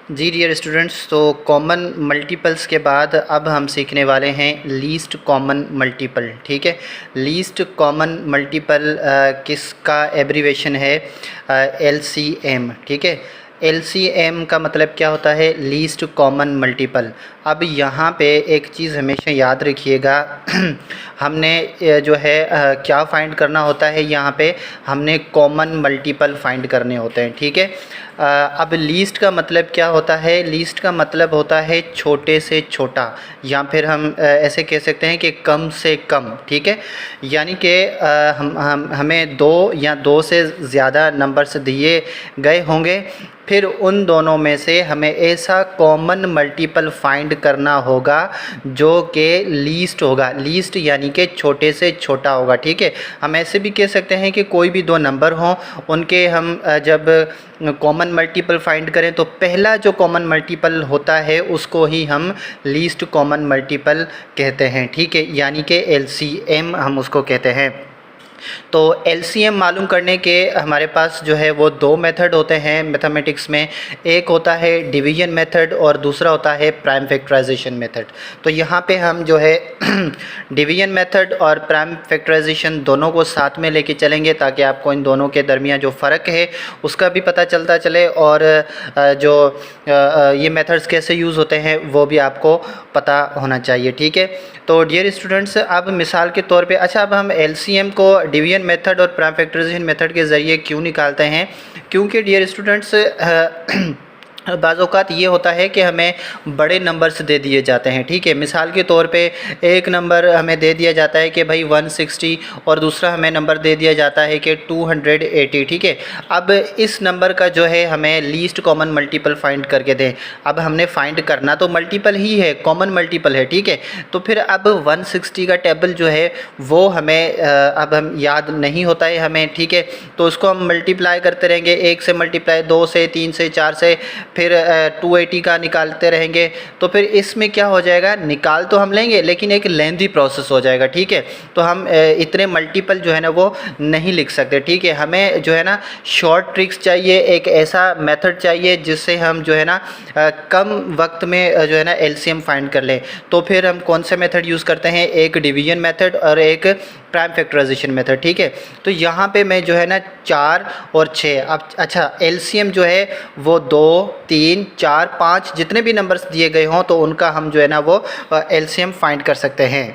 जी dear students, तो common multiples के बाद अब हम सीखने वाले हैं लीस्ट कॉमन मल्टीपल। ठीक है, लीस्ट कॉमन मल्टीपल किसका एब्रीवेशन है? LCM। ठीक है, LCM का मतलब क्या होता है? Least common multiple. अब यहाँ पे एक चीज़ हमेशा याद रखिएगा हमने जो है क्या फाइंड करना होता है? यहाँ पे हमने कॉमन मल्टीपल फाइंड करने होते हैं। ठीक है, अब लीस्ट का मतलब क्या होता है? लीस्ट का मतलब होता है छोटे से छोटा, या फिर हम ऐसे कह सकते हैं कि कम से कम। ठीक है, यानी कि हमें दो या दो से ज़्यादा नंबर्स दिए गए होंगे, फिर उन दोनों में से हमें ऐसा कॉमन मल्टीपल फाइंड करना होगा जो कि लीस्ट होगा। लीस्ट यानी कि छोटे से छोटा होगा। ठीक है, हम ऐसे भी कह सकते हैं कि कोई भी दो नंबर हों, उनके हम जब कॉमन मल्टीपल फाइंड करें तो पहला जो कॉमन मल्टीपल होता है उसको ही हम लीस्ट कॉमन मल्टीपल कहते हैं। ठीक है, यानी कि LCM हम उसको कहते हैं। तो LCM मालूम करने के हमारे पास जो है वो दो मेथड होते हैं मैथमेटिक्स में। एक होता है डिवीजन मेथड और दूसरा होता है प्राइम फैक्टराइजेशन मेथड। तो यहाँ पे हम जो है डिवीजन मेथड और प्राइम फैक्टराइजेशन दोनों को साथ में लेके चलेंगे, ताकि आपको इन दोनों के दरमियान जो फ़र्क है उसका भी पता चलता चले, और जो ये मेथड्स कैसे यूज़ होते हैं वो भी आपको पता होना चाहिए। ठीक है, तो डियर स्टूडेंट्स, अब मिसाल के तौर पे अच्छा, अब हम LCM को डिवीजन मेथड और प्राइम फैक्टराइजेशन मेथड के ज़रिए क्यों निकालते हैं? क्योंकि डियर स्टूडेंट्स बाज़ औक़ात ये होता है कि हमें बड़े नंबर्स दे दिए जाते हैं। ठीक है, मिसाल के तौर पे एक नंबर हमें दे दिया जाता है कि भाई 160, और दूसरा हमें नंबर दे दिया जाता है कि 280। ठीक है, अब इस नंबर का जो है हमें लीस्ट कॉमन मल्टीपल फाइंड करके दें। अब हमने फाइंड करना तो मल्टीपल ही है, कॉमन मल्टीपल है। ठीक है, तो फिर अब 160 का टेबल जो है वो हमें अब हम याद नहीं होता है हमें। ठीक है, तो उसको हम मल्टीप्लाई करते रहेंगे, 1 से मल्टीप्लाई, 2 से, 3 से, 4 से, फिर 280 का निकालते रहेंगे। तो फिर इसमें क्या हो जाएगा? निकाल तो हम लेंगे लेकिन एक लेंथी प्रोसेस हो जाएगा। ठीक है, तो हम इतने मल्टीपल जो है ना वो नहीं लिख सकते। ठीक है, हमें जो है ना शॉर्ट ट्रिक्स चाहिए, एक ऐसा मेथड चाहिए जिससे हम जो है ना कम वक्त में जो है ना LCM फाइंड कर लें। तो फिर हम कौन से मेथड यूज़ करते हैं? एक डिवीजन मेथड और एक प्राइम फैक्टराइजेशन मेथड। ठीक है, तो यहाँ पे मैं जो है ना 4 और 6, अब अच्छा LCM जो है वो 2, 3, 4, 5 जितने भी नंबर्स दिए गए हों तो उनका हम जो है ना वो LCM फाइंड कर सकते हैं।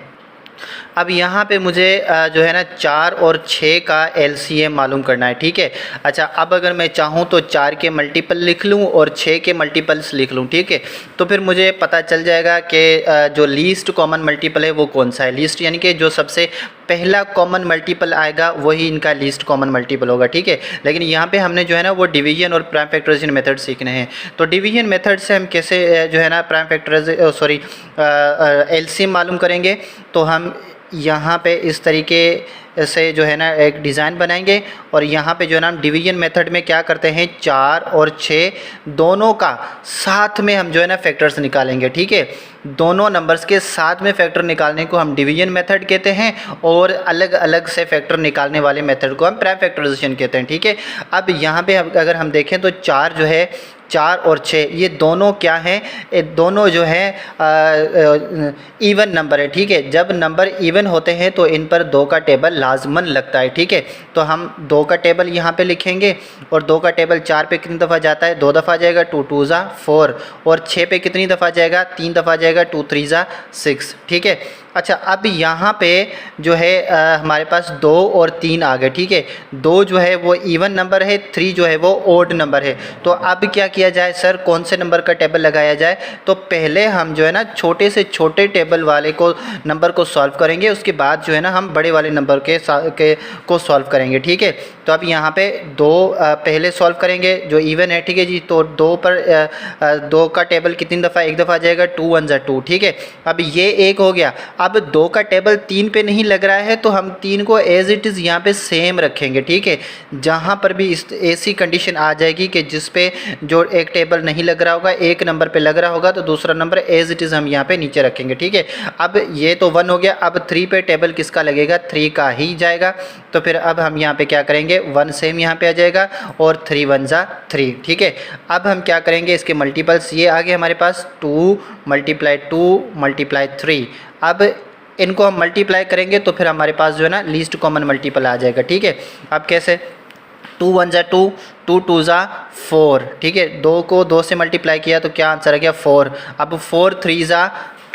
अब यहाँ पे मुझे जो है ना 4 और 6 का LCM मालूम करना है। ठीक है, अच्छा, अब अगर मैं चाहूँ तो 4 के मल्टीपल लिख लूँ और 6 के मल्टीपल्स लिख लूँ। ठीक है, तो फिर मुझे पता चल जाएगा कि जो लीस्ट कॉमन मल्टीपल है वो कौन सा है। लीस्ट यानी कि जो सबसे पहला कॉमन मल्टीपल आएगा वही इनका लीस्ट कॉमन मल्टीपल होगा। ठीक है, लेकिन यहाँ पे हमने जो है ना वो डिवीजन और प्राइम फैक्टराइजेशन मेथड सीखने हैं। तो डिवीजन मेथड से हम कैसे जो है ना प्राइम फैक्टराइजेशन LCM मालूम करेंगे? तो हम यहाँ पे इस तरीके से जो है ना एक डिज़ाइन बनाएंगे, और यहाँ पे जो है ना हम डिवीजन मेथड में क्या करते हैं, 4 और 6 दोनों का साथ में हम जो है ना फैक्टर्स निकालेंगे। ठीक है, दोनों नंबर्स के साथ में फैक्टर निकालने को हम डिवीजन मेथड कहते हैं, और अलग अलग से फैक्टर निकालने वाले मेथड को हम प्राइम फैक्टराइजेशन कहते हैं। ठीक है, अब यहाँ पे अगर हम देखें तो 4 जो है, 4 और 6 ये दोनों क्या हैं? ये दोनों जो हैं इवन नंबर है। ठीक है, जब नंबर इवन होते हैं तो इन पर 2 का टेबल लाजमन लगता है। ठीक है, तो हम 2 का टेबल यहाँ पे लिखेंगे, और 2 का टेबल 4 पे कितनी दफ़ा जाता है? 2 दफ़ा जाएगा, 2 2 ज़ा 4, और 6 पे कितनी दफ़ा जाएगा? 3 दफ़ा जाएगा, 2 3 ज़ा 6। ठीक है, अच्छा, अब यहाँ पे जो है हमारे पास 2 और 3 आ गए। ठीक है, 2 जो है वो इवन नंबर है, 3 जो है वो ओड नंबर है। तो अब क्या किया जाए सर, कौन से नंबर का टेबल लगाया जाए? तो पहले हम जो है ना छोटे से छोटे टेबल वाले को नंबर को सॉल्व करेंगे, उसके बाद जो है ना हम बड़े वाले नंबर को सॉल्व करेंगे। ठीक है, तो अब यहाँ पे 2 पहले सॉल्व करेंगे जो इवन है। ठीक है जी, तो 2 पर 2 का टेबल कितनी दफ़ा? एक दफ़ा जाएगा, 2 1 ज़ा 2। ठीक है, अब ये एक हो गया। अब 2 का टेबल 3 पे नहीं लग रहा है तो हम 3 को एज इट इज़ यहाँ पे सेम रखेंगे, ठीक है। जहाँ पर भी इस ऐसी कंडीशन आ जाएगी कि जिस पे जो एक टेबल नहीं लग रहा होगा, एक नंबर पे लग रहा होगा, तो दूसरा नंबर एज इट इज़ हम यहाँ पे नीचे रखेंगे, ठीक है। अब ये तो 1 हो गया। अब 3 पे टेबल किसका लगेगा, 3 का ही जाएगा। तो फिर अब हम यहाँ पे क्या करेंगे, 1 सेम यहाँ पे आ जाएगा और 3 1 जा 3, ठीक है। अब हम क्या करेंगे, इसके मल्टीपल्स ये आ गए हमारे पास, 2 × 2 × 3। अब इनको हम मल्टीप्लाई करेंगे तो फिर हमारे पास जो है ना लीस्ट कॉमन मल्टीपल आ जाएगा, ठीक है। अब कैसे, 2 1 जा 2, 2 2 जा 4, ठीक है। 2 को 2 से मल्टीप्लाई किया तो क्या आंसर आ गया, 4। अब 4 3 जा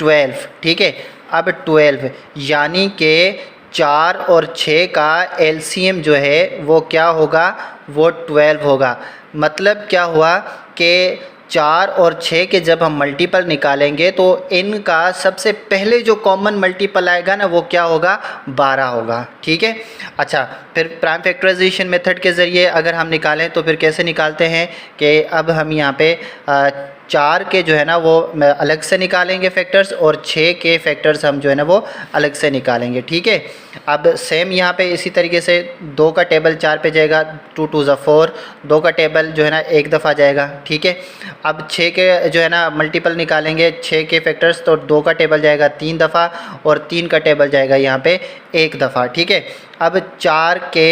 12, ठीक है। अब 12 यानी कि 4 और 6 का एलसीएम जो है वो क्या होगा, वो 12 होगा। मतलब क्या हुआ कि 4 और 6 के जब हम मल्टीपल निकालेंगे तो इनका सबसे पहले जो कॉमन मल्टीपल आएगा ना वो क्या होगा, 12 होगा, ठीक है। अच्छा, फिर प्राइम फैक्टराइजेशन मेथड के ज़रिए अगर हम निकालें तो फिर कैसे निकालते हैं कि अब हम यहाँ पे 4 के जो है ना वो अलग से निकालेंगे फैक्टर्स, और 6 के फैक्टर्स हम जो है ना वो अलग से निकालेंगे, ठीक है। अब सेम यहाँ पे इसी तरीके से 2 का टेबल 4 पे जाएगा, 2 2 जा 4, 2 का टेबल जो है ना एक दफ़ा जाएगा, ठीक है। अब 6 के जो है ना मल्टीपल निकालेंगे 6 के फैक्टर्स, तो 2 का टेबल जाएगा 3 दफ़ा और 3 का टेबल जाएगा यहाँ पे एक दफ़ा, ठीक है। अब 4 के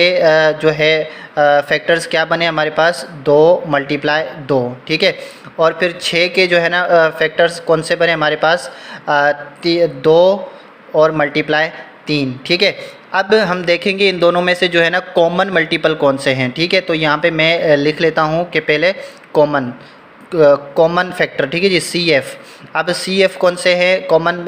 जो है फैक्टर्स क्या बने हमारे पास, 2 × 2, ठीक है। और फिर 6 के जो है ना फैक्टर्स कौन से बने हमारे पास, 2 और × 3, ठीक है। अब हम देखेंगे इन दोनों में से जो है ना कॉमन मल्टीपल कौन से हैं, ठीक है। तो यहाँ पे मैं लिख लेता हूँ कि पहले कॉमन फैक्टर, ठीक है जी, CF। अब CF कौन से हैं कॉमन,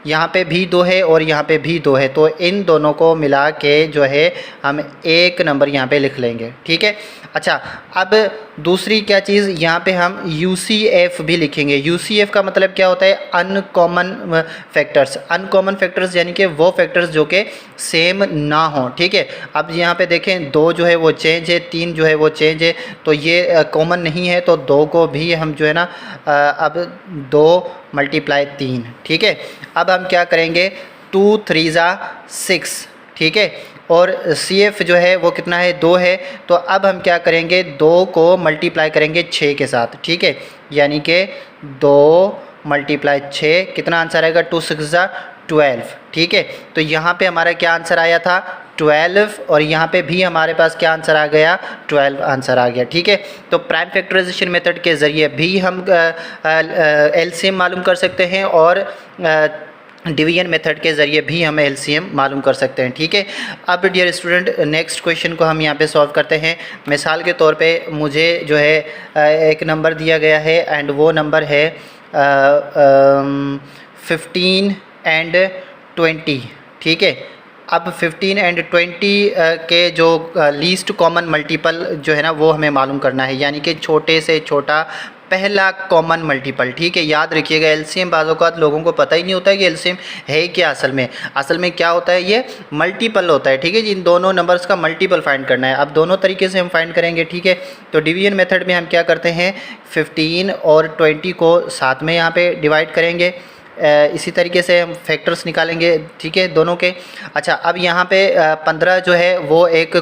यहाँ पे भी 2 है और यहाँ पे भी 2 है, तो इन दोनों को मिला के जो है हम एक नंबर यहाँ पे लिख लेंगे, ठीक है। अच्छा, अब दूसरी क्या चीज़, यहाँ पे हम UCF भी लिखेंगे। UCF का मतलब क्या होता है, अनकॉमन फैक्टर्स। अनकॉमन फैक्टर्स यानी कि वो फैक्टर्स जो कि सेम ना हो, ठीक है। अब यहाँ पे देखें 2 जो है वो चेंज है, 3 जो है वो चेंज है, तो ये कॉमन नहीं है, तो 2 को भी हम जो है ना अब 2 × 3, ठीक है। अब हम क्या करेंगे, 2 3 जा 6, ठीक है। और CF जो है वो कितना है, 2 है, तो अब हम क्या करेंगे, 2 को मल्टीप्लाई करेंगे 6 के साथ, ठीक है। यानी कि 2 × 6 कितना आंसर आएगा, 2 6 जा 12, ठीक है। तो यहाँ पे हमारा क्या आंसर आया था, 12, और यहाँ पे भी हमारे पास क्या आंसर आ गया, 12 आंसर आ गया, ठीक है। तो प्राइम फैक्टराइजेशन मेथड के ज़रिए भी हम LCM मालूम कर सकते हैं और डिवीजन मेथड के ज़रिए भी हम LCM मालूम कर सकते हैं, ठीक है। अब डियर स्टूडेंट, नेक्स्ट क्वेश्चन को हम यहाँ पे सॉल्व करते हैं। मिसाल के तौर पे मुझे जो है एक नंबर दिया गया है एंड वो नंबर है 15 and 20, ठीक है। अब 15 and 20 के जो लीस्ट कॉमन मल्टीपल जो है ना वो हमें मालूम करना है, यानी कि छोटे से छोटा पहला कॉमन मल्टीपल, ठीक है। याद रखिएगा, LCM बाज़ लोगों को पता ही नहीं होता है कि LCM है क्या। असल में क्या होता है, ये मल्टीपल होता है, ठीक है जी। इन दोनों नंबर्स का मल्टीपल फाइंड करना है। अब दोनों तरीके से हम फाइंड करेंगे, ठीक है। तो डिवीजन मेथड में हम क्या करते हैं, 15 और 20 को साथ में यहाँ पे डिवाइड करेंगे। इसी तरीके से हम फैक्टर्स निकालेंगे, ठीक है, दोनों के। अच्छा, अब यहाँ पे 15 जो है वो एक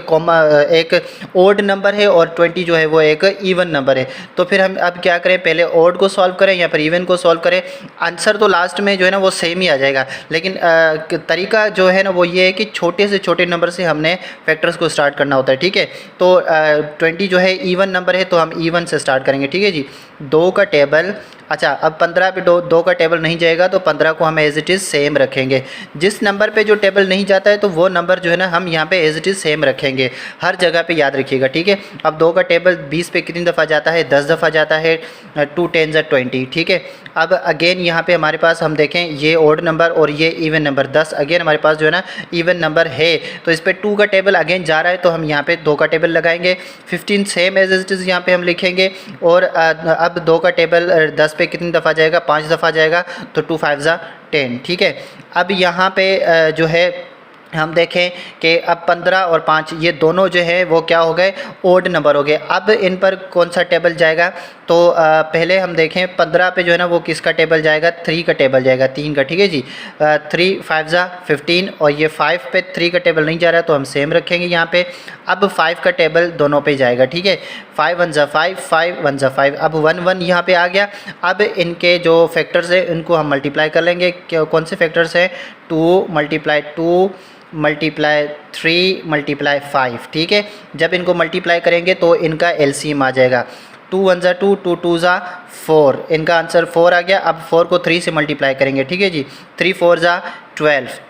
ओड नंबर है और 20 जो है वो एक इवन नंबर है। तो फिर हम अब क्या करें, पहले ओड को सॉल्व करें या फिर इवन को सॉल्व करें। आंसर तो लास्ट में जो है ना वो सेम ही आ जाएगा, लेकिन तरीका जो है ना वो ये है कि छोटे से छोटे नंबर से हमने फैक्टर्स को स्टार्ट करना होता है, ठीक है। तो 20 जो है इवन नंबर है, तो हम इवन से स्टार्ट करेंगे, ठीक है जी। 2 का टेबल, अच्छा, अब 15 पे 2 का टेबल नहीं जाएगा, तो 15 को हम एज इट इज़ सेम रखेंगे। जिस नंबर पे जो टेबल नहीं जाता है तो वो नंबर जो है ना हम यहाँ पे एज इट इज़ सेम रखेंगे, हर जगह पे याद रखिएगा, ठीक है। अब 2 का टेबल 20 पे कितनी दफ़ा जाता है, 10 दफ़ा जाता है, 2 10 जा 20, ठीक है। अब अगेन यहाँ पे हमारे पास हम देखें ये ओड नंबर और ये इवन नंबर 10, अगेन हमारे पास जो है ना इवन नंबर है, तो इस पर 2 का टेबल अगेन जा रहा है, तो हम यहाँ पे 2 का टेबल लगाएंगे। 15 सेम एज इट इज़ यहाँ पे हम लिखेंगे, और अब 2 का टेबल 10 पे कितनी दफ़ा जाएगा, 5 दफ़ा जाएगा, तो 2 5 जा 10, ठीक है। अब यहाँ पे जो है हम देखें कि अब 15 और 5 ये दोनों जो है वो क्या हो गए, ओड नंबर हो गए। अब इन पर कौन सा टेबल जाएगा, तो पहले हम देखें 15 पे जो है ना वो किसका टेबल जाएगा, 3 का टेबल जाएगा, 3 का, ठीक है जी। 3 5 जा 15 और ये 5 पे 3 का टेबल नहीं जा रहा तो हम सेम रखेंगे यहाँ पे। अब 5 का टेबल दोनों पे जाएगा, ठीक है। 5 1 जा 5, 5 1 जा 5, अब 1 1 यहाँ पे आ गया। अब इनके जो फैक्टर्स है इनको हम मल्टीप्लाई कर लेंगे। कौन से फैक्टर्स हैं, 2 मल्टीप्लाई 2 मल्टीप्लाई 3 मल्टीप्लाई 5, ठीक है। जब इनको मल्टीप्लाई करेंगे तो इनका एलसीएम आ जाएगा। 2 1 जा 2, 2 2 जा 4, इनका आंसर 4 आ गया। अब 4 को 3 से मल्टीप्लाई करेंगे, ठीक है जी। 3 4 जा 12,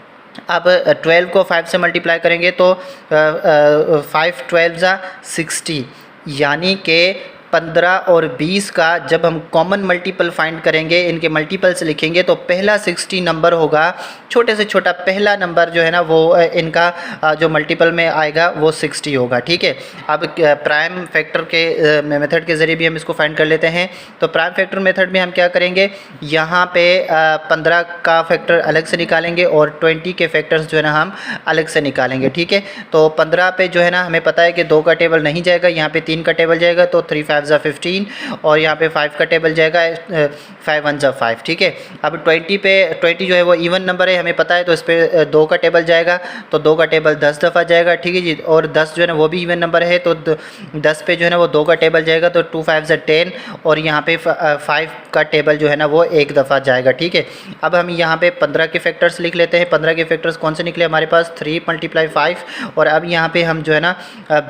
अब 12 को 5 से मल्टीप्लाई करेंगे तो 5 12 जा 60, यानी कि 15 और 20 का जब हम कॉमन मल्टीपल फाइंड करेंगे, इनके मल्टीपल्स लिखेंगे तो पहला 60 नंबर होगा, छोटे से छोटा पहला नंबर जो है ना वो इनका जो मल्टीपल में आएगा वो 60 होगा, ठीक है। अब प्राइम फैक्टर के मेथड के ज़रिए भी हम इसको फाइंड कर लेते हैं। तो प्राइम फैक्टर मेथड में हम क्या करेंगे, यहाँ पे 15 का फैक्टर अलग से निकालेंगे और 20 के फैक्टर्स जो है ना हम अलग से निकालेंगे, ठीक है। तो 15 पे जो है ना हमें पता है कि 2 का टेबल नहीं जाएगा, यहाँ पे 3 का टेबल जाएगा, तो 3 5 जा 15 और यहाँ पे 5 का टेबल जाएगा, 5 1 जा 5, ठीक है। अब 20 पे 20 जो है वो इवन नंबर है हमें पता है, तो इस पर 2 का टेबल जाएगा, तो 2 का टेबल 10 दफ़ा जाएगा, ठीक है जी। और 10 जो है ना वो भी इवन नंबर है, तो 10 पे जो है ना वो 2 का टेबल जाएगा, तो 2 5 जा 10 और यहाँ पे 5 का टेबल जो है ना वो एक दफ़ा जाएगा, ठीक है। अब हम यहाँ पे 15 के फैक्टर्स लिख लेते हैं। 15 के फैक्टर्स कौन से निकले हमारे पास, 3 मल्टीप्लाई 5, और अब यहाँ पे हम जो है ना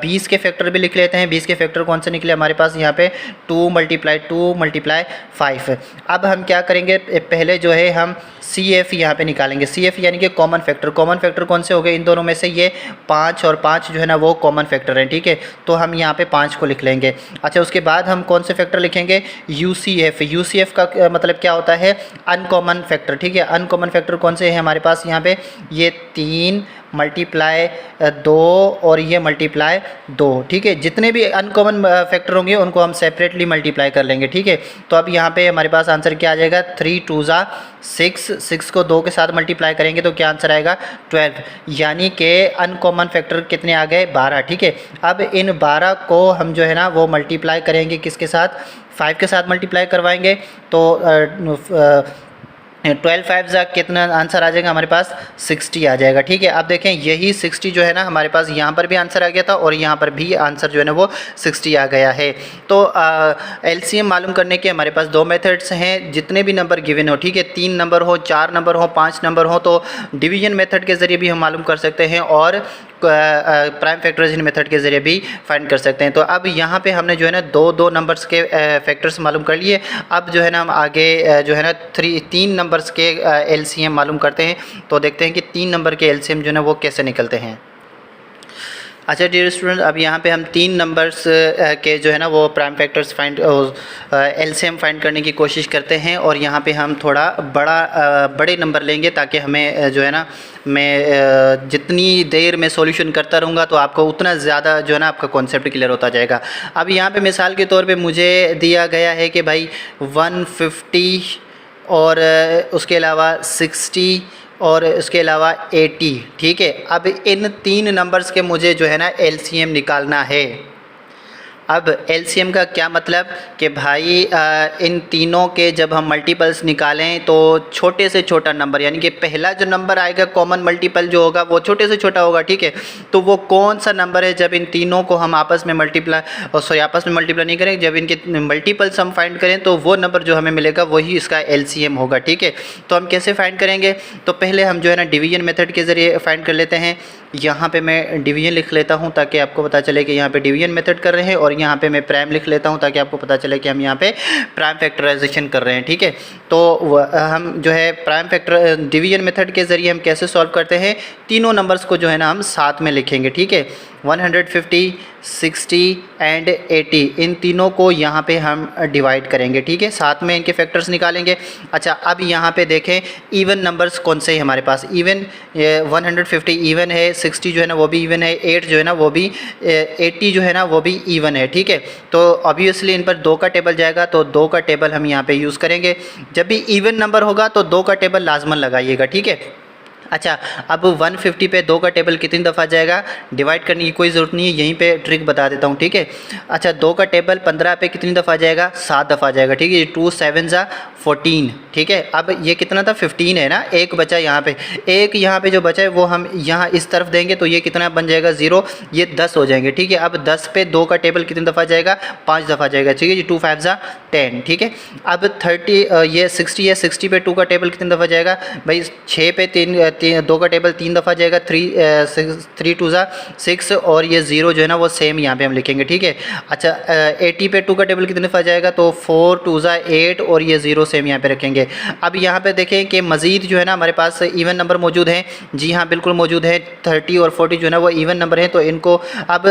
20 के फैक्टर भी लिख लेते हैं। 20 के फैक्टर कौन से निकले हमारे पास, यहाँ पे 2 मल्टीप्लाई 5। अब हम क्या करेंगे, पहले जो है हम CF यहाँ पे निकालेंगे। CF यानी कि कॉमन फैक्टर। कॉमन फैक्टर कौन से हो गए इन दोनों में से, ये 5 और 5 जो है ना वो कॉमन फैक्टर हैं, ठीक है। तो हम यहाँ पे 5 को लिख लेंगे। अच्छा, उसके बाद हम कौन से फैक्टर लिखेंगे, UCF। UCF का मतलब क्या होता है, अनकॉमन फैक्टर, ठीक है। अनकॉमन फैक्टर कौन से हैं हमारे पास, यहाँ पे ये 3 मल्टीप्लाई 2 और ये मल्टीप्लाई 2, ठीक है। जितने भी अनकॉमन फैक्टर होंगे उनको हम सेपरेटली मल्टीप्लाई कर लेंगे, ठीक है। तो अब यहाँ पे हमारे पास आंसर क्या आ जाएगा, 3 2 जा 6, 6 को 2 के साथ मल्टीप्लाई करेंगे तो क्या आंसर आएगा, 12, यानी कि अनकॉमन फैक्टर कितने आ गए, 12, ठीक है। अब इन 12 को हम जो है ना वो मल्टीप्लाई करेंगे किसके साथ, 5 के साथ मल्टीप्लाई करवाएंगे, तो 12 5 जा कितना आंसर आ जाएगा हमारे पास, 60 आ जाएगा, ठीक है। अब देखें यही 60 जो है ना हमारे पास यहाँ पर भी आंसर आ गया था और यहाँ पर भी आंसर जो है ना वो 60 आ गया है। तो LCM मालूम करने के हमारे पास 2 मेथड्स हैं, जितने भी नंबर गिवन हो, ठीक है। 3 नंबर हो, 4 नंबर हो, 5 नंबर हो, तो डिवीजन मेथड के ज़रिए भी हम मालूम कर सकते हैं और प्राइम फैक्टराइजेशन मेथड के ज़रिए भी फाइंड कर सकते हैं। तो अब यहाँ पे हमने जो है ना दो नंबर्स के फैक्टर्स मालूम कर लिए। अब जो है ना हम आगे जो है ना 3 नंबर्स के LCM मालूम करते हैं। तो देखते हैं कि 3 नंबर के LCM जो है ना वो कैसे निकलते हैं। अच्छा डियर स्टूडेंट, अब यहाँ पे हम 3 नंबर्स के जो है ना वो prime factors find LCM find करने की कोशिश करते हैं और यहाँ पे हम थोड़ा बड़े नंबर लेंगे ताकि हमें जो है ना मैं जितनी देर में सॉल्यूशन करता रहूँगा तो आपको उतना ज़्यादा जो है ना आपका कॉन्सेप्ट क्लियर होता जाएगा। अब यहाँ पे मिसाल के तौर पे मुझे दिया गया है कि भाई 150 और उसके अलावा 60 और उसके अलावा 80, ठीक है। अब इन 3 नंबर्स के मुझे जो है ना LCM निकालना है। अब LCM का क्या मतलब कि भाई इन तीनों के जब हम मल्टीपल्स निकालें तो छोटे से छोटा नंबर, यानी कि पहला जो नंबर आएगा कॉमन मल्टीपल जो होगा वो छोटे से छोटा होगा, ठीक है। तो वो कौन सा नंबर है जब इन तीनों को हम आपस में मल्टीप्लाई नहीं करें, जब इनके मल्टीपल्स हम फाइंड करें तो वो नंबर जो हमें मिलेगा वही इसका LCM होगा, ठीक है। तो हम कैसे फाइंड करेंगे, तो पहले हम जो है ना डिवीजन मेथड के ज़रिए फाइंड कर लेते हैं। यहाँ पे मैं डिवीजन लिख लेता हूँ ताकि आपको पता चले कि यहाँ पे डिवीजन मेथड कर रहे हैं और यहाँ पे मैं प्राइम लिख लेता हूँ ताकि आपको पता चले कि हम यहाँ पे प्राइम फैक्टराइजेशन कर रहे हैं, ठीक है। तो हम जो है प्राइम फैक्टर डिवीजन मेथड के ज़रिए हम कैसे सॉल्व करते हैं, तीनों नंबर्स को जो है ना हम साथ में लिखेंगे, ठीक है। 150, 60 एंड 80 इन तीनों को यहाँ पे हम डिवाइड करेंगे, ठीक है। साथ में इनके फैक्टर्स निकालेंगे। अच्छा, अब यहाँ पे देखें इवन नंबर्स कौन से हैं हमारे पास, इवन 150 इवन है, 60 जो है ना वो भी इवन है, 8 जो है ना वो भी 80 जो है ना वो भी इवन है, ठीक है। तो ऑब्वियसली इन पर 2 का टेबल जाएगा, तो 2 का टेबल हम यहाँ पे यूज़ करेंगे। जब भी इवन नंबर होगा तो 2 का टेबल लाजमन लगाइएगा, ठीक है। अच्छा, अब 150 पे 2 का टेबल कितनी दफ़ा जाएगा, डिवाइड करने की कोई ज़रूरत नहीं है, यहीं पे ट्रिक बता देता हूँ, ठीक है। अच्छा, 2 का टेबल 15 पे कितनी दफ़ा जाएगा, 7 दफ़ा जाएगा, ठीक है। 2 7 ज़ा 14, ठीक है। अब ये कितना था, 15 है ना, एक बचा यहाँ पे, एक यहाँ पे जो बचा है वो हम यहाँ इस तरफ देंगे तो ये कितना बन जाएगा, 0, ये 10 हो जाएंगे, ठीक है। अब 10 पे 2 का टेबल कितनी दफ़ा जाएगा, 5 दफ़ा जाएगा, ठीक है जी। 2 5 ज़ा 10, ठीक है। अब 30 ये 60 है, 60 पे 2 का टेबल कितनी दफ़ा जाएगा भाई, 6 पे 2 का टेबल 3 दफ़ा जाएगा, 3 2 ज़ा 6, और ये 0 जो है ना वो सेम यहाँ पे हम लिखेंगे, ठीक है। अच्छा, 80 पे 2 का टेबल कितने दफ़ा जाएगा, तो 4 2 ज़ा 8, और ये 0 सेम यहाँ पे रखेंगे। अब यहाँ पे देखें कि मज़ीद जो है ना हमारे पास इवन नंबर मौजूद हैं, जी हाँ बिल्कुल मौजूद है। 30 और 40 जो है ना वो इवन नंबर हैं, तो इनको अब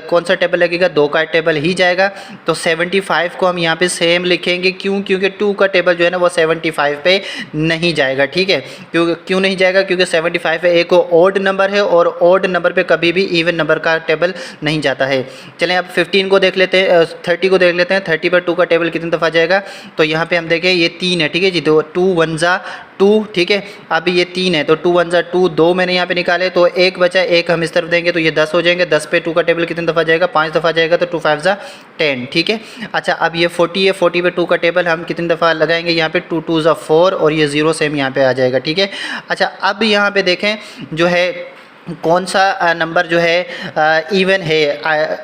कौन सा टेबल लगेगा, 2 का टेबल ही जाएगा। तो 75 को हम यहाँ पे सेम लिखेंगे, क्यों, क्योंकि 2 का टेबल जो है ना वो 75 पे नहीं जाएगा, ठीक है। क्यों नहीं जाएगा, क्योंकि 75 है, एक ओड नंबर है, और ओड नंबर पे कभी भी इवन नंबर का टेबल नहीं जाता है। चलें अब 15 को देख लेते हैं, 30 को देख लेते हैं। 30 पर 2 का टेबल कितनी दफ़ा जाएगा, तो यहाँ पे हम देखें ये 3 है, ठीक है जी। तो 2 1 ज़ा 2, ठीक है। अब ये 3 है तो 2 1 ज़ा 2, 2 मैंने यहाँ पे निकाले, तो एक बचा, एक हम इस तरफ देंगे तो ये 10 हो जाएंगे। 10 पे 2 का टेबल कितनी दफ़ा जाएगा, 5 दफ़ा जाएगा, तो 2 5 ज़ा 10, ठीक है। अच्छा, अब ये 40 है, 40 पे 2 का टेबल हम कितनी दफ़ा लगाएंगे, यहाँ पे 2 2 ज़ा 4, और ये 0 सेम यहाँ पे आ जाएगा, ठीक है। अच्छा, अब यहाँ पे देखें जो है कौन सा नंबर जो है इवन है,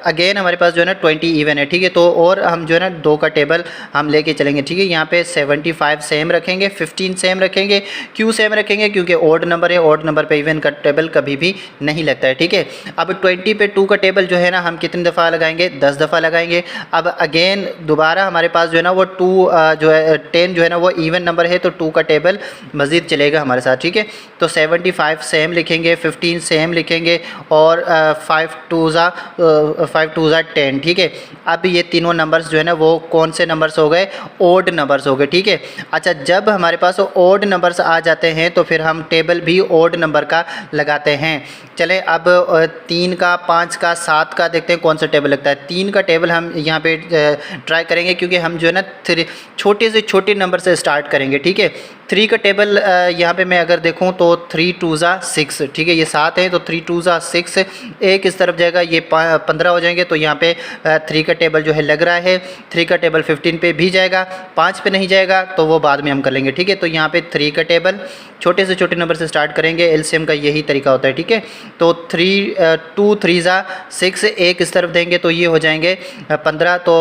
अगेन हमारे पास जो है ना 20 इवन है, ठीक है। तो और हम जो है ना 2 का टेबल हम लेके चलेंगे, ठीक है। यहाँ पे 75 सेम रखेंगे, 15 सेम रखेंगे। क्यों सेम रखेंगे, क्योंकि ओड नंबर है, ओड नंबर पे इवन का टेबल कभी भी नहीं लगता है, ठीक है। अब 20 पे 2 का टेबल जो है ना हम कितनी दफ़ा लगाएंगे, 10 दफ़ा लगाएंगे। अब अगेन दोबारा हमारे पास जो है ना वो 2 जो है 10 जो है ना वो इवन नंबर है, तो 2 का टेबल मज़ीद चलेगा हमारे साथ, ठीक है। तो 75 सेम लिखेंगे, 15 सेम लिखेंगे, और 5 2 ज़ा 10, ठीक है। अब ये तीनों नंबर्स जो है ना वो कौन से नंबर्स हो गए, ओड नंबर्स हो गए, ठीक है। अच्छा, जब हमारे पास ओड नंबर्स आ जाते हैं तो फिर हम टेबल भी ओड नंबर का लगाते हैं। चलें अब 3 का, 5 का, 7 का देखते हैं कौन सा टेबल लगता है। 3 का टेबल हम यहाँ पे ट्राई करेंगे, क्योंकि हम जो है ना छोटे से छोटे नंबर से स्टार्ट करेंगे, ठीक है। 3 का टेबल यहाँ पे मैं अगर देखूँ तो 3 2 ज़ा 6, ठीक है। ये 7 है तो 3 2 ज़ा 6, एक इस तरफ जाएगा, ये 15 हो जाएंगे। तो यहाँ पे 3 का टेबल जो है लग रहा है। 3 का टेबल 15 पे भी जाएगा, 5 पे नहीं जाएगा, तो वो बाद में हम कर लेंगे, ठीक है। तो यहाँ पे 3 का टेबल छोटे से छोटे नंबर से स्टार्ट करेंगे, एलसीएम का यही तरीका होता है, ठीक है। तो 2 3 ज़ा 6, एक इस तरफ देंगे तो ये हो जाएंगे 15, तो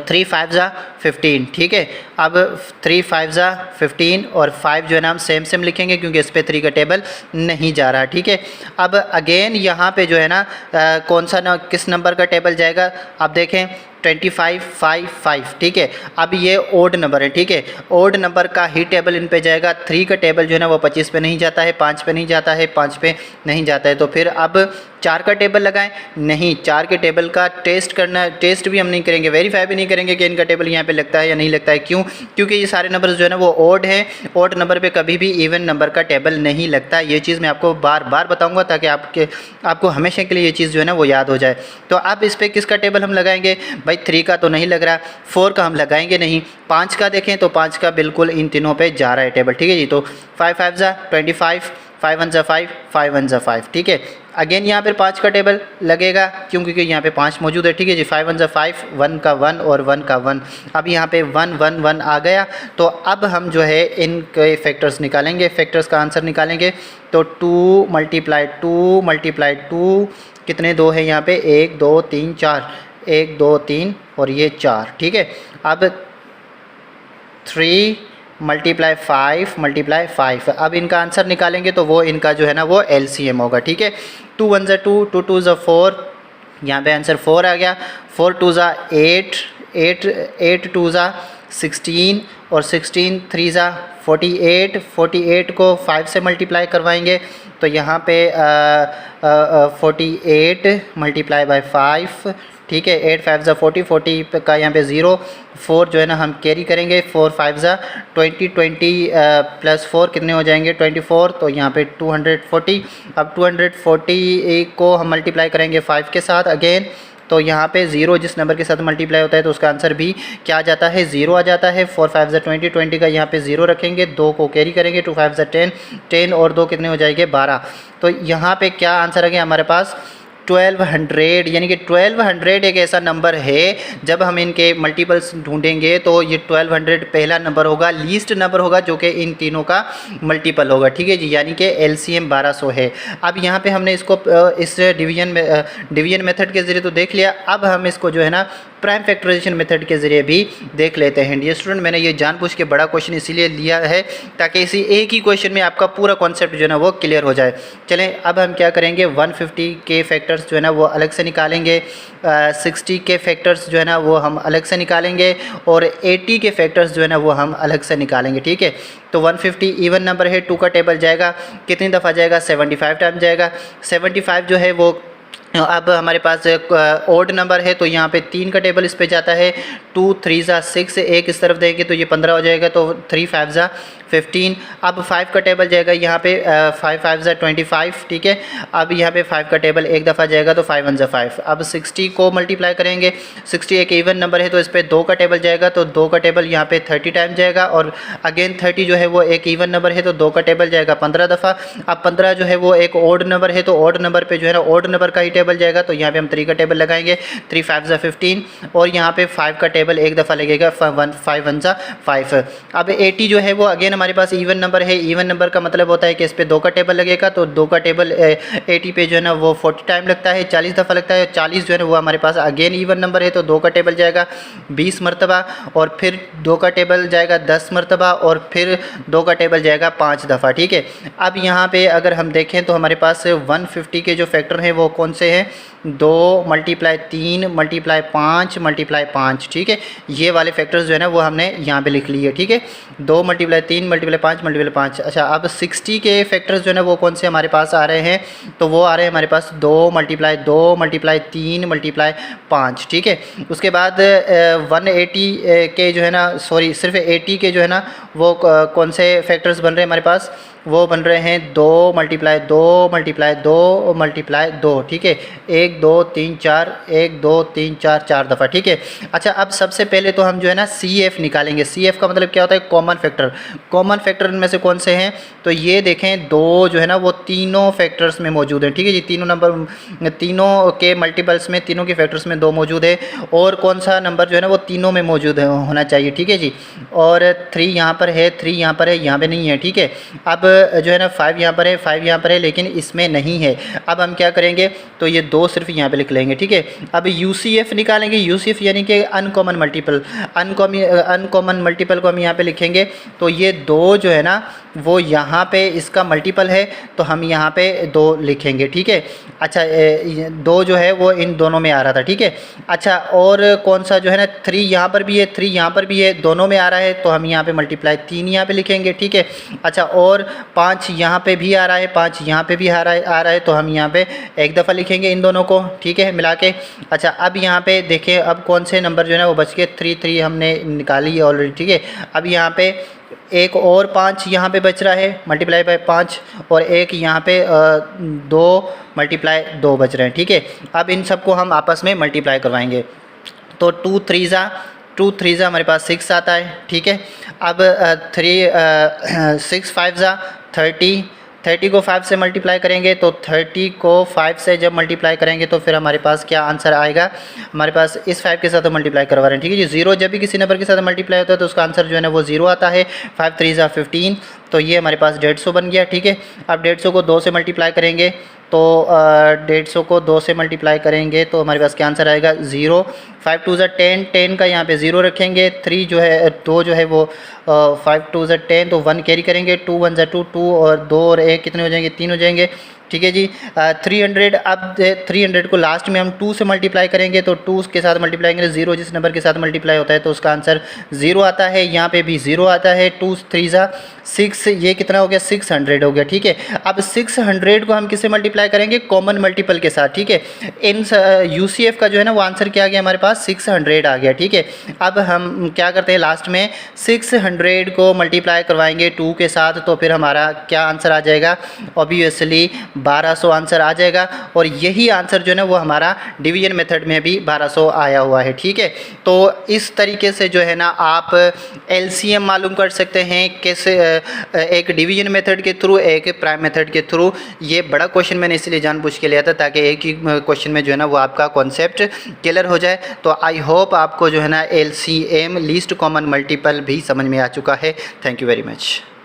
3 5 ज़ा 15, ठीक है। अब 3 5 ज़ा 15, और 5 जो है ना हम सेम सेम लिखेंगे, क्योंकि इस पर 3 का टेबल नहीं जा रहा, ठीक है। अब अगेन यहाँ पे जो है ना कौन सा ना किस नंबर का टेबल जाएगा, आप देखें 25 5 5, ठीक है। अब ये ओड नंबर है, ठीक है। ओड नंबर का ही टेबल इन पे जाएगा। 3 का टेबल जो है ना वो 25 पे नहीं जाता है, 5 पे नहीं जाता है, 5 पे नहीं जाता है। तो फिर अब 4 का टेबल लगाएं, नहीं, 4 के टेबल का टेस्ट करना, टेस्ट भी हम नहीं करेंगे, वेरीफाई भी नहीं करेंगे कि इनका टेबल यहाँ पे लगता है या नहीं लगता है। क्यों, क्योंकि ये सारे नंबर जो है ना वो ओड हैं। ओड नंबर पे कभी भी इवन नंबर का टेबल नहीं लगता। ये चीज़ मैं आपको बार बार बताऊँगा, ताकि आपको हमेशा के लिए ये चीज़ जो है ना वो याद हो जाए। तो अब इस पर किसका टेबल हम लगाएंगे भाई, 3 का तो नहीं लग रहा, 4 का हम लगाएंगे नहीं। 5 का देखें तो 5 का बिल्कुल इन तीनों पे जा रहा है टेबल, ठीक है जी। तो 5 5 ज़ा 25, 5 1 ज़ा 5, 5 1 ज़ा 5, ठीक है। अगेन यहाँ पर 5 का टेबल लगेगा, क्यों, क्योंकि यहाँ पे 5 मौजूद है, ठीक है जी। 5 1 ज़ा 5, 1 का 1 और 1 का 1। अब यहाँ पे 1 1 1 आ गया। तो अब हम जो है इनके फैक्टर्स निकालेंगे, फैक्टर्स का आंसर निकालेंगे। तो 2 मल्टीप्लाई 2 कितने 2 है यहाँ पे, 1 2 3 4, 1 2 3 और ये 4, ठीक है। अब 3 मल्टीप्लाई 5, अब इनका आंसर निकालेंगे तो वो इनका जो है ना वो एलसीएम होगा, ठीक है। 2 1 ज़ा 2, 2 2 ज़ा 4, यहाँ पे आंसर 4 आ गया। 4 2 ज़ा 8, 8 2 ज़ा 16, और 16 3 ज़ा 48, 48 को 5 से मल्टीप्लाई करवाएंगे तो यहाँ पे 48 मल्टीप्लाई बाय 5, ठीक है। 8 5 ज़ा 40, 40 का यहाँ पे 0, 4 जो है ना हम कैरी करेंगे। 4 5 ज़ा 20, 20 प्लस 4 कितने हो जाएंगे 24, तो यहाँ पे 240। अब 240 को हम मल्टीप्लाई करेंगे 5 के साथ। अगेन तो यहाँ पे 0 जिस नंबर के साथ मल्टीप्लाई होता है तो उसका आंसर भी क्या आ जाता है, 0 आ जाता है। 4 5 20, 20 का यहाँ पे 0 रखेंगे, 2 को कैरी करेंगे, 2 5 10, 10 और 2 कितने हो जाएंगे 12। तो यहाँ पे क्या आंसर आ गया हमारे पास 1200, यानी कि 1200 एक ऐसा नंबर है जब हम इनके मल्टीपल्स ढूंढेंगे तो ये 1200 पहला नंबर होगा, लीस्ट नंबर होगा जो कि इन तीनों का मल्टीपल होगा, ठीक है जी, यानी कि एलसीएम 1200 है। अब यहाँ पे हमने इसको इस डिवीजन मेथड के ज़रिए तो देख लिया, अब हम इसको जो है ना प्राइम फैक्टराइजेशन मेथड के ज़रिए भी देख लेते हैं। डियर स्टूडेंट, मैंने ये जानबूझ के बड़ा क्वेश्चन इसीलिए लिया है ताकि इसी एक ही क्वेश्चन में आपका पूरा कॉन्सेप्ट जो है ना वो क्लियर हो जाए। चलें अब हम क्या करेंगे, 150 के फैक्टर्स जो है ना वो अलग से निकालेंगे, 60 के फैक्टर्स जो है ना वो हम अलग से निकालेंगे और 80 के फैक्टर्स जो है ना वो हम अलग से निकालेंगे, ठीक है। तो 150 इवन नंबर है, 2 का टेबल जाएगा, कितनी दफ़ा जाएगा 75 टाइम जाएगा। 75 जो है वो अब हमारे पास ओड नंबर है तो यहाँ पे 3 का टेबल इस पे जाता है, 2 3 ज़ा 6, एक इस तरफ देंगे तो ये 15 हो जाएगा, तो 3 5 ज़ा 15। अब 5 का टेबल जाएगा यहाँ पे 5 5 ज़ा 25, ठीक है। अब यहाँ पे 5 का टेबल एक दफ़ा जाएगा तो 5 1 ज़ा 5। अब 60 को मल्टीप्लाई करेंगे, 60 एक इवन नंबर है तो इस पर 2 का टेबल जाएगा, तो 2 का टेबल यहाँ पे 30 टाइम जाएगा, और अगेन 30 जो है वो एक इवन नंबर है तो 2 का टेबल जाएगा 15 दफ़ा। अब 15 जो है वो एक ओड नंबर है तो ओड नंबर पे जो है ना ओड नंबर का ही टेबल जाएगा, तो यहाँ पे हम 3 का टेबल लगाएंगे, 3 5 ज़ा 15, और यहाँ पे 5 का टेबल एक दफ़ा लगेगा, 5 1 ज़ा 5। अब 80 जो है वो अगेन हमारे पास इवन नंबर है, इवन नंबर का मतलब होता है कि इस पे 2 का टेबल लगेगा, तो 2 का टेबल 80 पे जो है ना वो 40 टाइम लगता है, 40 दफ़ा लगता है। 40 जो है ना वो हमारे पास अगेन इवन नंबर है तो 2 का टेबल जाएगा 20 मरतबा, और फिर 2 का टेबल जाएगा 10 मरतबा, और फिर 2 का टेबल जाएगा 5 दफ़ा, ठीक है। अब यहाँ पे अगर हम देखें तो हमारे पास 150 के जो फैक्टर हैं वो कौन से हैं, 2 मल्टीप्लाई 3 मल्टीप्लाई 5 मल्टीप्लाई 5, ठीक है। ये वाले फैक्टर्स जो है ना वो हमने यहाँ पे लिख लिए, ठीक है। 2 मल्टीप्लाई 3 मल्टीप्लाई 5 मल्टीप्लाई 5। अच्छा, अब 60 के फैक्टर्स जो है ना वो कौन से हमारे पास आ रहे हैं, तो वो आ रहे हैं हमारे पास 2 मल्टीप्लाई 2 मल्टीप्लाई 3 मल्टीप्लाई 5, ठीक है। उसके बाद 180 के जो है ना, सॉरी सिर्फ 80 के जो है ना वो कौन से फैक्टर्स बन रहे हैं हमारे पास, वो बन रहे हैं 2 मल्टीप्लाई 2 मल्टीप्लाई 2 मल्टीप्लाई 2, ठीक है। 1 2 3 4, 1 2 3 4, 4 दफ़ा, ठीक है। अच्छा, अब सबसे पहले तो हम जो है ना CF निकालेंगे। CF का मतलब क्या होता है, कॉमन फैक्टर। कॉमन फैक्टर इनमें से कौन से हैं, तो ये देखें 2 जो है ना वो तीनों फैक्टर्स में मौजूद हैं, ठीक है जी। तीनों के मल्टीपल्स में, तीनों के फैक्टर्स में 2 मौजूद है, और कौन सा नंबर जो है ना वो तीनों में मौजूद है होना चाहिए, ठीक है जी। और 3 यहाँ पर है, 3 यहाँ पर है, यहाँ पे नहीं है, ठीक है। अब जो है ना 5 यहाँ पर है, 5 यहाँ पर है, लेकिन इसमें नहीं है। अब हम क्या करेंगे, तो ये 2 सिर्फ यहाँ पे लिख लेंगे, ठीक है। अब UCF निकालेंगे। UCF यानी कि अनकॉमन मल्टीपल। अनकॉमन मल्टीपल को हम यहाँ पे लिखेंगे, तो ये 2 जो है ना वो यहाँ पे इसका मल्टीपल है, तो हम यहाँ पे 2 लिखेंगे, ठीक है। अच्छा, 2 जो है वो इन दोनों में आ रहा था, ठीक है। अच्छा, और कौन सा जो है ना 3 यहाँ पर भी है, 3 यहाँ पर भी है, दोनों में आ रहा है, तो हम यहाँ पे मल्टीप्लाई 3 यहाँ पे लिखेंगे, ठीक है। अच्छा, और 5 यहाँ पे भी आ रहा है, 5 यहाँ पे भी आ रहा है, तो हम यहाँ पे एक दफ़ा लिखेंगे इन दोनों को, ठीक है, मिला के। अच्छा, अब यहाँ पे देखिए अब कौन से नंबर जो है ना वो बच के 3 हमने निकाली है ऑलरेडी, ठीक है। अब यहाँ पे एक और 5 यहाँ पे बच रहा है, मल्टीप्लाई बाय 5, और एक यहाँ पे 2 मल्टीप्लाई 2 बच रहे हैं, ठीक है। अब इन सबको हम आपस में मल्टीप्लाई करवाएंगे, तो 2 3 ज़ा हमारे पास 6 आता है, ठीक है। अब 6 5 ज़ा 30 को 5 से मल्टीप्लाई करेंगे, तो 30 को 5 से जब मल्टीप्लाई करेंगे तो फिर हमारे पास क्या आंसर आएगा, हमारे पास इस 5 के साथ तो मल्टीप्लाई करवा रहे हैं, ठीक है जी। 0 जब भी किसी नंबर के साथ मल्टीप्लाई होता है तो उसका आंसर जो है ना वो 0 आता है। 5 3 ज़ा 15, तो ये हमारे पास 150 बन गया, ठीक है। अब 150 को 2 से मल्टीप्लाई करेंगे, तो 150 को 2 से मल्टीप्लाई करेंगे तो हमारे पास क्या आंसर आएगा, 0। 5 2 ज़ा 10, 10 का यहाँ पे 0 रखेंगे। 3 जो है 2 जो है वो 5 2 ज़ा 10, तो 1 कैरी करेंगे, 2 1 ज़ा 2, 2 और 2 और 1 कितने हो जाएंगे, 3 हो जाएंगे, ठीक है जी। 300, अब 300 को लास्ट में हम 2 से मल्टीप्लाई करेंगे, तो 2 के साथ मल्टीप्लाई करेंगे, 0 जिस नंबर के साथ मल्टीप्लाई होता है तो उसका आंसर 0 आता है। यहाँ पे भी 0 आता है। 2 3 ज़ा 6, ये कितना हो गया, 600 हो गया, ठीक है। अब 600 को हम किससे मल्टीप्लाई मल्टीप्लाई करेंगे कॉमन मल्टीपल के साथ, ठीक है। इन यूसीएफ का जो है ना वो आंसर क्या आ गया हमारे पास 600 आ गया, ठीक है। अब हम क्या करते हैं लास्ट में 600 को मल्टीप्लाई करवाएंगे 2 के साथ, तो फिर हमारा क्या आंसर आ जाएगा, ऑब्वियसली 1200 आंसर आ जाएगा। और यही आंसर जो है ना वो हमारा डिवीजन मेथड में भी 1200 आया हुआ है, ठीक है। तो इस तरीके से जो है ना आप एलसीएम मालूम कर सकते हैं कैसे, एक डिवीजन मेथड के थ्रू, एक प्राइम मेथड के थ्रू। ये बड़ा क्वेश्चन मैंने इसलिए जानबूझ के लिया था ताकि एक ही क्वेश्चन में जो है ना वो आपका कॉन्सेप्ट क्लियर हो जाए। तो आई होप आपको जो है ना एलसीएम लीस्ट कॉमन मल्टीपल भी समझ में आ चुका है। Thank you very much.